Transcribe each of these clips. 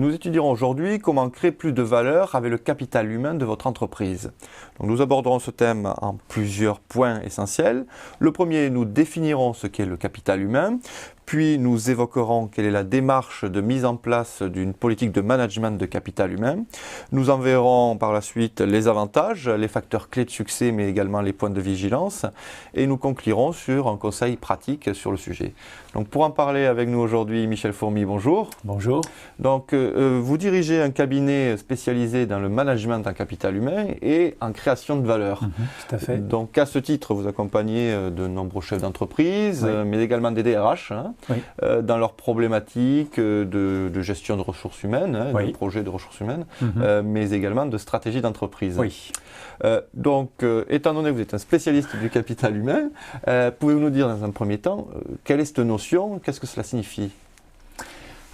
Nous étudierons aujourd'hui comment créer plus de valeur avec le capital humain de votre entreprise. Donc, nous aborderons ce thème en plusieurs points essentiels. Le premier, nous définirons ce qu'est le capital humain. Puis nous évoquerons quelle est la démarche de mise en place d'une politique de management de capital humain. Nous en verrons par la suite les avantages, les facteurs clés de succès, mais également les points de vigilance. Et nous conclurons sur un conseil pratique sur le sujet. Donc pour en parler avec nous aujourd'hui, Michel Fourmy, bonjour. Bonjour. Donc vous dirigez un cabinet spécialisé dans le management en capital humain et en création de valeur. Tout à fait. Donc à ce titre, vous accompagnez de nombreux chefs d'entreprise, mais également des DRH, dans leurs problématiques de gestion de ressources humaines, de projets de ressources humaines, mais également de stratégie d'entreprise. Donc, étant donné que vous êtes un spécialiste du capital humain, pouvez-vous nous dire dans un premier temps, quelle est cette notion, qu'est-ce que cela signifie ?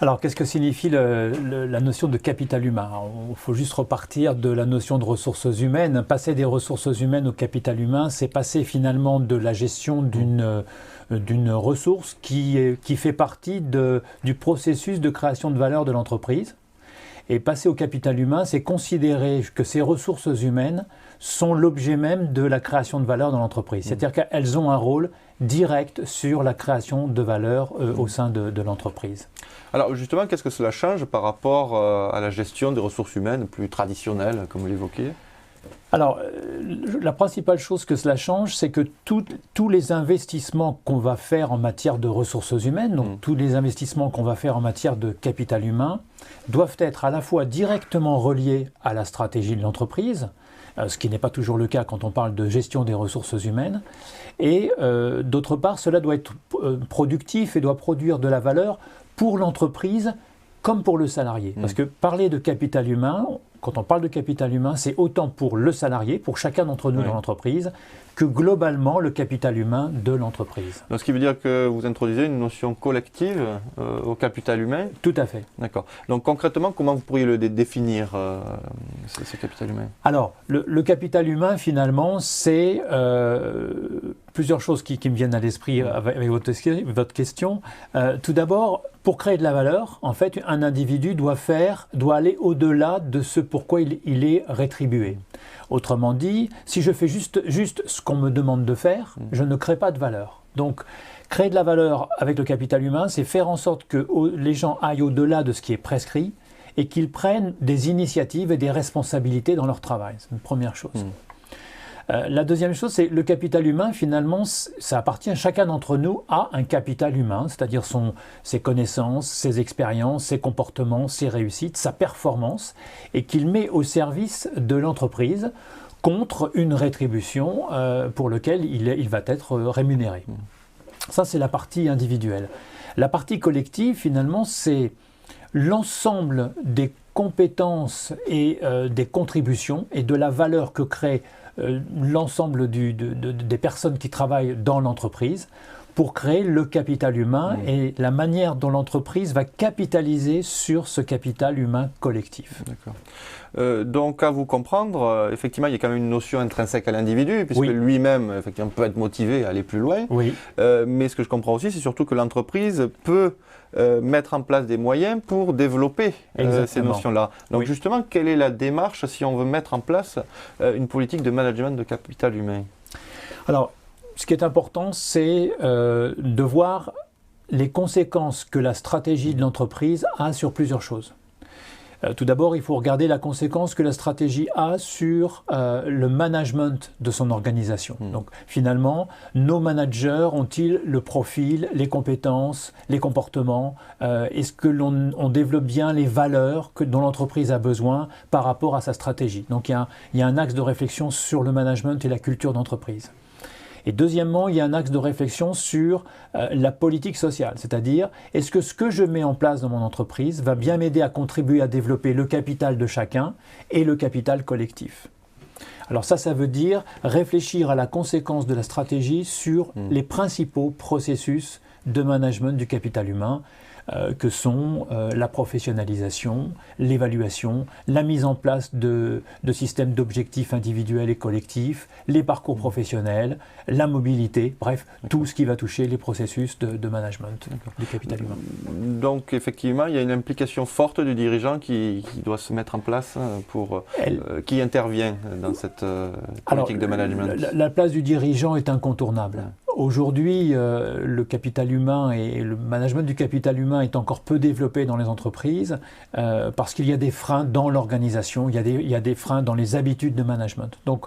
Alors, qu'est-ce que signifie la notion de capital humain ? Il faut juste repartir de la notion de ressources humaines. Passer des ressources humaines au capital humain, c'est passer finalement de la gestion d'une ressource qui fait partie du processus de création de valeur de l'entreprise. Et passer au capital humain, c'est considérer que ces ressources humaines sont l'objet même de la création de valeur dans l'entreprise. C'est-à-dire qu'elles ont un rôle direct sur la création de valeur au sein de l'entreprise. Alors justement, qu'est-ce que cela change par rapport à la gestion des ressources humaines plus traditionnelle, comme vous l'évoquiez ? Alors, la principale chose que cela change, c'est que tous les investissements qu'on va faire en matière de ressources humaines, donc tous les investissements qu'on va faire en matière de capital humain, doivent être à la fois directement reliés à la stratégie de l'entreprise, ce qui n'est pas toujours le cas quand on parle de gestion des ressources humaines, et d'autre part, cela doit être productif et doit produire de la valeur pour l'entreprise comme pour le salarié. Parce que parler de capital humain, quand on parle de capital humain, c'est autant pour le salarié, pour chacun d'entre nous dans l'entreprise, que globalement le capital humain de l'entreprise. Donc, ce qui veut dire que vous introduisez une notion collective au capital humain ? Tout à fait. D'accord. Donc concrètement, comment vous pourriez le définir, ce capital humain ? Alors, le capital humain, finalement, c'est plusieurs choses qui me viennent à l'esprit avec votre question. Tout d'abord, pour créer de la valeur, en fait, un individu doit aller au-delà de ce pourquoi il est rétribué. Autrement dit, si je fais juste ce qu'on me demande de faire, je ne crée pas de valeur. Donc, créer de la valeur avec le capital humain, c'est faire en sorte que les gens aillent au-delà de ce qui est prescrit et qu'ils prennent des initiatives et des responsabilités dans leur travail. C'est une première chose. La deuxième chose, c'est le capital humain, finalement, ça appartient, chacun d'entre nous a un capital humain, c'est-à-dire ses connaissances, ses expériences, ses comportements, ses réussites, sa performance, et qu'il met au service de l'entreprise contre une rétribution pour laquelle il va être rémunéré. Ça, c'est la partie individuelle. La partie collective, finalement, c'est l'ensemble des compétences et des contributions et de la valeur que crée l'ensemble des personnes qui travaillent dans l'entreprise pour créer le capital humain et la manière dont l'entreprise va capitaliser sur ce capital humain collectif. D'accord. Donc, à vous comprendre, effectivement, il y a quand même une notion intrinsèque à l'individu, puisque lui-même, effectivement, peut être motivé à aller plus loin. Mais ce que je comprends aussi, c'est surtout que l'entreprise peut mettre en place des moyens pour développer ces notions-là. Donc, justement, quelle est la démarche si on veut mettre en place une politique de management de capital humain ? Alors, ce qui est important, c'est de voir les conséquences que la stratégie de l'entreprise a sur plusieurs choses. Tout d'abord, il faut regarder la conséquence que la stratégie a sur le management de son organisation. Donc, finalement, nos managers ont-ils le profil, les compétences, les comportements est-ce que l'on développe bien les valeurs dont l'entreprise a besoin par rapport à sa stratégie? Donc, il y a un axe de réflexion sur le management et la culture d'entreprise. Et deuxièmement, il y a un axe de réflexion sur la politique sociale, c'est-à-dire est-ce que ce que je mets en place dans mon entreprise va bien m'aider à contribuer à développer le capital de chacun et le capital collectif. Alors ça veut dire réfléchir à la conséquence de la stratégie sur les principaux processus de management du capital humain, que sont la professionnalisation, l'évaluation, la mise en place de systèmes d'objectifs individuels et collectifs, les parcours professionnels, la mobilité, bref, tout ce qui va toucher les processus de management du capital humain. Donc effectivement, il y a une implication forte du dirigeant qui doit se mettre en place qui intervient dans cette politique de management. La place du dirigeant est incontournable. Aujourd'hui, le capital humain et le management du capital humain est encore peu développé dans les entreprises parce qu'il y a des freins dans l'organisation, il y a des freins dans les habitudes de management. Donc,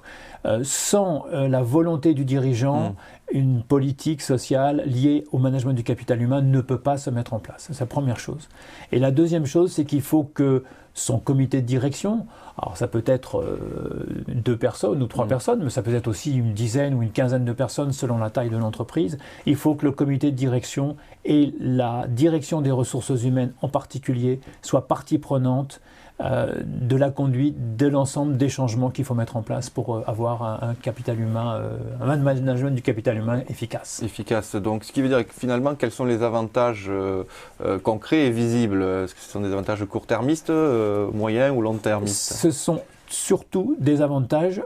sans la volonté du dirigeant, une politique sociale liée au management du capital humain ne peut pas se mettre en place. C'est la première chose. Et la deuxième chose, c'est qu'il faut que son comité de direction, alors ça peut être 2 personnes ou 3 personnes, mais ça peut être aussi une dizaine ou une quinzaine de personnes selon la taille de l'entreprise. Il faut que le comité de direction et la direction des ressources humaines en particulier soient partie prenante de la conduite de l'ensemble des changements qu'il faut mettre en place pour avoir un capital humain, un management du capital humain efficace. Efficace. Donc, ce qui veut dire que finalement, quels sont les avantages concrets et visibles? Est-ce que ce sont des avantages court-termistes, moyens ou long-termistes? Ce sont surtout des avantages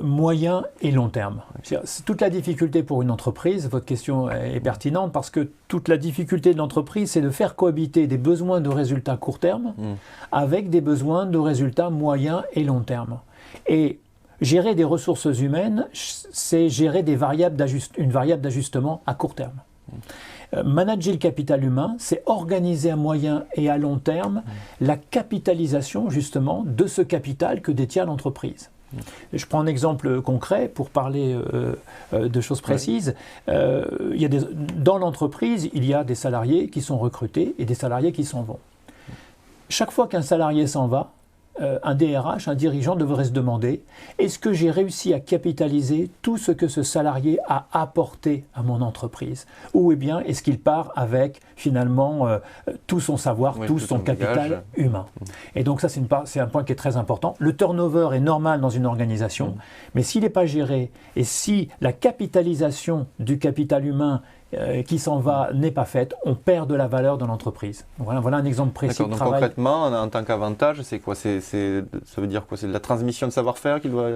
moyen et long terme. C'est toute la difficulté pour une entreprise, votre question est pertinente, parce que toute la difficulté de l'entreprise, c'est de faire cohabiter des besoins de résultats court terme avec des besoins de résultats moyen et long terme. Et gérer des ressources humaines, c'est gérer une variable d'ajustement à court terme. Manager le capital humain, c'est organiser à moyen et à long terme la capitalisation justement de ce capital que détient l'entreprise. Je prends un exemple concret pour parler de choses précises. Dans l'entreprise, il y a des salariés qui sont recrutés et des salariés qui s'en vont. Chaque fois qu'un salarié s'en va, un DRH, un dirigeant devrait se demander: est-ce que j'ai réussi à capitaliser tout ce que ce salarié a apporté à mon entreprise? Ou bien est-ce qu'il part avec finalement tout son savoir, tout son capital humain? Et donc ça, c'est un point qui est très important. Le turnover est normal dans une organisation, mais s'il n'est pas géré et si la capitalisation du capital humain qui s'en va n'est pas faite, on perd de la valeur dans l'entreprise. Voilà un exemple précis de travail. Donc concrètement, en tant qu'avantage, c'est quoi? Ça veut dire quoi? C'est de la transmission de savoir-faire qu'il doit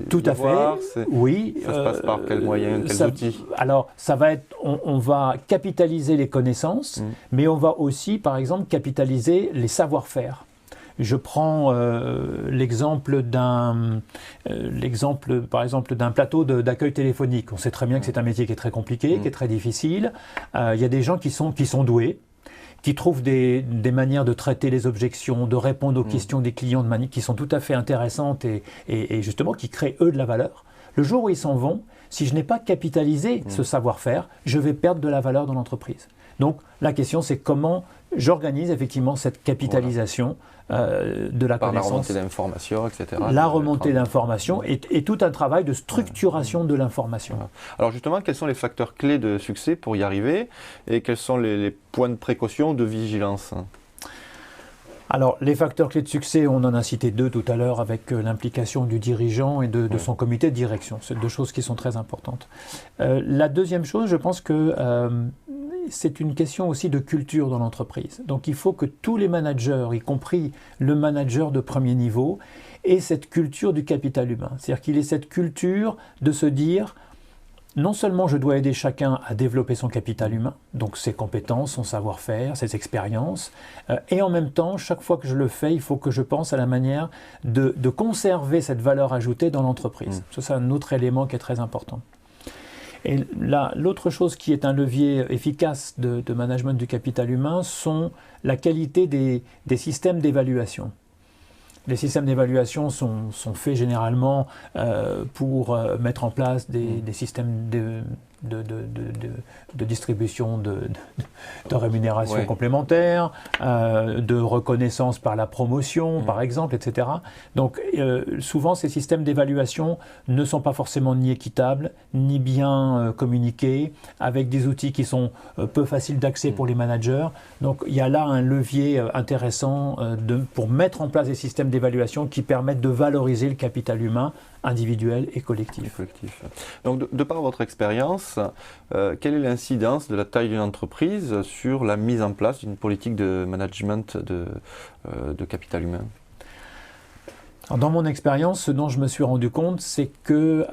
Tout à fait, oui. Ça se passe par quels moyens, quels outils? Alors, ça va être, on va capitaliser les connaissances, mais on va aussi, par exemple, capitaliser les savoir-faire. Je prends l'exemple par exemple d'un plateau d'accueil téléphonique. On sait très bien que c'est un métier qui est très compliqué, qui est très difficile. Il y a des gens qui sont doués, qui trouvent des manières de traiter les objections, de répondre aux questions des clients de manière qui sont tout à fait intéressantes et justement qui créent eux de la valeur. Le jour où ils s'en vont, si je n'ai pas capitalisé ce savoir-faire, je vais perdre de la valeur dans l'entreprise. Donc la question, c'est comment j'organise effectivement cette capitalisation de la connaissance. Par la remontée d'informations, etc. La remontée d'informations et tout un travail de structuration de l'information. Voilà. Alors justement, quels sont les facteurs clés de succès pour y arriver et quels sont les points de précaution, de vigilance? Alors, les facteurs clés de succès, on en a cité 2 tout à l'heure avec l'implication du dirigeant et de son comité de direction. C'est 2 choses qui sont très importantes. La deuxième chose, je pense que c'est une question aussi de culture dans l'entreprise. Donc il faut que tous les managers, y compris le manager de premier niveau, aient cette culture du capital humain. C'est-à-dire qu'il ait cette culture de se dire: non seulement je dois aider chacun à développer son capital humain, donc ses compétences, son savoir-faire, ses expériences, et en même temps, chaque fois que je le fais, il faut que je pense à la manière de conserver cette valeur ajoutée dans l'entreprise. Ça, c'est un autre élément qui est très important. Et l'autre chose qui est un levier efficace de management du capital humain sont la qualité des systèmes d'évaluation. Les systèmes d'évaluation sont faits généralement pour mettre en place des systèmes de distribution de rémunération complémentaire, de reconnaissance par la promotion, par exemple, etc. Donc, souvent, ces systèmes d'évaluation ne sont pas forcément ni équitables, ni bien communiqués, avec des outils qui sont peu faciles d'accès pour les managers. Donc, il y a là un levier intéressant pour mettre en place des systèmes d'évaluation qui permettent de valoriser le capital humain individuel et collectif. Donc, de par votre expérience, quelle est l'incidence de la taille d'une entreprise sur la mise en place d'une politique de management de capital humain? Alors, dans mon expérience, ce dont je me suis rendu compte, c'est que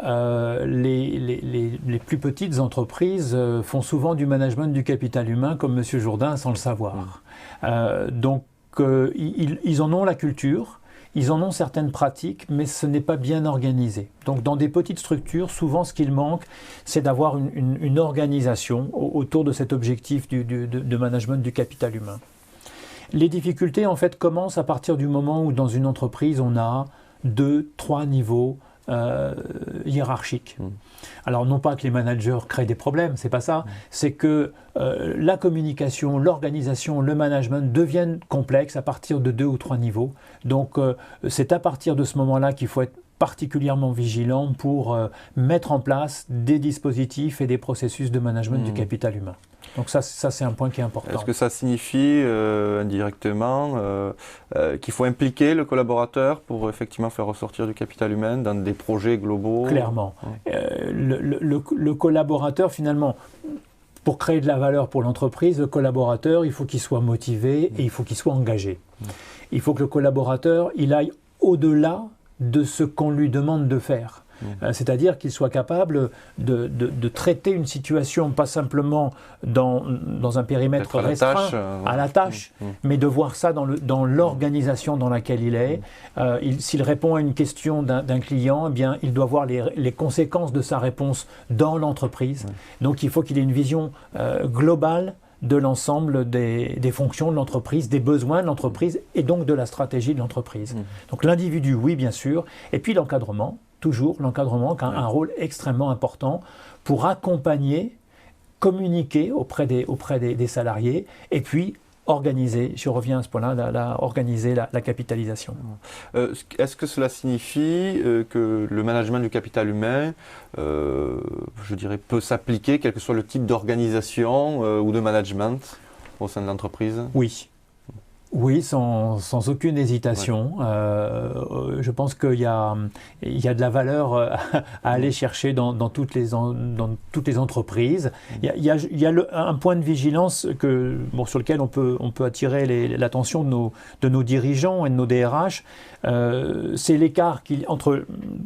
les plus petites entreprises font souvent du management du capital humain comme M. Jourdain sans le savoir. Donc, ils en ont la culture. Ils en ont certaines pratiques, mais ce n'est pas bien organisé. Donc dans des petites structures, souvent ce qu'il manque, c'est d'avoir une organisation autour de cet objectif de management du capital humain. Les difficultés en fait commencent à partir du moment où dans une entreprise on a 2, 3 niveaux hiérarchiques. Alors non pas que les managers créent des problèmes, c'est pas ça, c'est que la communication, l'organisation, le management deviennent complexes à partir de 2 ou 3 niveaux. Donc c'est à partir de ce moment-là qu'il faut être particulièrement vigilant pour mettre en place des dispositifs et des processus de management du capital humain. Donc ça c'est un point qui est important. Est-ce que ça signifie indirectement qu'il faut impliquer le collaborateur pour effectivement faire ressortir du capital humain dans des projets globaux? Clairement. Le collaborateur finalement, pour créer de la valeur pour l'entreprise, le collaborateur, il faut qu'il soit motivé et il faut qu'il soit engagé. Il faut que le collaborateur, il aille au-delà de ce qu'on lui demande de faire. C'est-à-dire qu'il soit capable de traiter une situation, pas simplement dans un périmètre restreint, à la tâche, mais de voir ça dans l'organisation dans laquelle il est. S'il répond à une question d'un client, eh bien, il doit voir les conséquences de sa réponse dans l'entreprise. Donc il faut qu'il ait une vision globale de l'ensemble des fonctions de l'entreprise, des besoins de l'entreprise et donc de la stratégie de l'entreprise. Donc l'individu, oui, bien sûr, et puis l'encadrement, toujours l'encadrement qui a un rôle extrêmement important pour accompagner, communiquer auprès des salariés et puis organiser, je reviens à ce point-là, organiser la capitalisation. Est-ce que cela signifie que le management du capital humain, je dirais, peut s'appliquer quel que soit le type d'organisation ou de management au sein de l'entreprise? Oui. Oui, sans aucune hésitation. Je pense qu'il y a de la valeur à aller chercher dans toutes les entreprises. Il y a un point de vigilance sur lequel on peut attirer l'attention de nos dirigeants et de nos DRH. C'est l'écart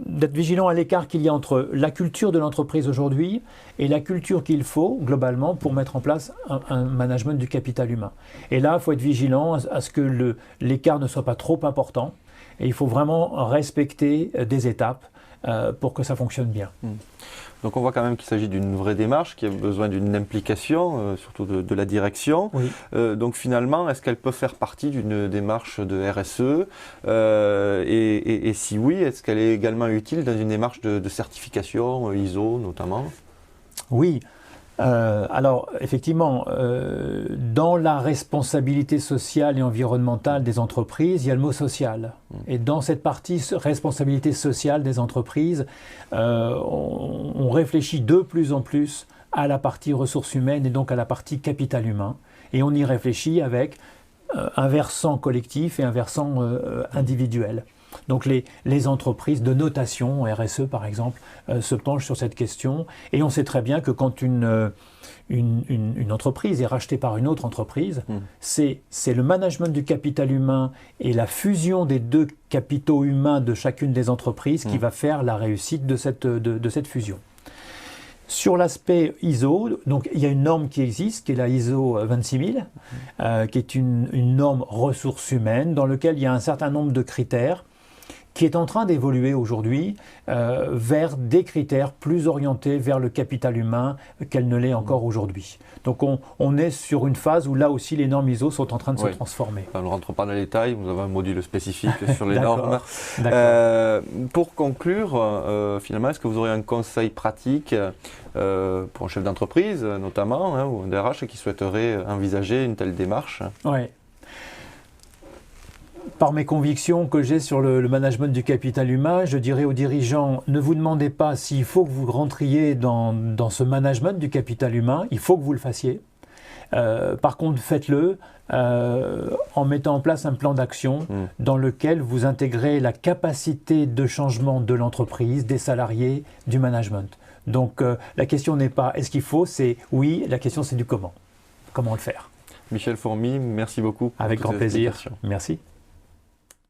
d'être vigilant à l'écart qu'il y a entre la culture de l'entreprise aujourd'hui et la culture qu'il faut globalement pour mettre en place un management du capital humain. Et là, il faut être vigilant à ce que l'écart ne soit pas trop important et il faut vraiment respecter des étapes pour que ça fonctionne bien. Donc on voit quand même qu'il s'agit d'une vraie démarche, qui a besoin d'une implication, surtout de la direction. Oui. Donc finalement, est-ce qu'elle peut faire partie d'une démarche de RSE et si oui, est-ce qu'elle est également utile dans une démarche de certification ISO notamment? Oui. Alors, effectivement, dans la responsabilité sociale et environnementale des entreprises, il y a le mot social. Et dans cette partie responsabilité sociale des entreprises, on réfléchit de plus en plus à la partie ressources humaines et donc à la partie capital humain. Et on y réfléchit avec un versant collectif et un versant individuel. Donc les entreprises de notation, RSE par exemple, se penchent sur cette question et on sait très bien que quand une entreprise est rachetée par une autre entreprise, c'est le management du capital humain et la fusion des 2 capitaux humains de chacune des entreprises qui va faire la réussite de cette fusion. Sur l'aspect ISO, donc il y a une norme qui existe, qui est la ISO 26000, qui est une norme ressources humaines dans laquelle il y a un certain nombre de critères qui est en train d'évoluer aujourd'hui vers des critères plus orientés vers le capital humain qu'elle ne l'est encore aujourd'hui. Donc on est sur une phase où là aussi les normes ISO sont en train de se transformer. On ne rentre pas dans les détails, vous avez un module spécifique sur les normes. Pour conclure, finalement, est-ce que vous aurez un conseil pratique pour un chef d'entreprise notamment, ou un DRH qui souhaiterait envisager une telle démarche? Oui. Par mes convictions que j'ai sur le management du capital humain, je dirais aux dirigeants, ne vous demandez pas s'il faut que vous rentriez dans ce management du capital humain, il faut que vous le fassiez. Par contre, faites-le en mettant en place un plan d'action dans lequel vous intégrez la capacité de changement de l'entreprise, des salariés, du management. Donc la question n'est pas est-ce qu'il faut, c'est oui, la question c'est du comment. Comment le faire. Michel Fourmy, merci beaucoup. Avec grand plaisir. Merci.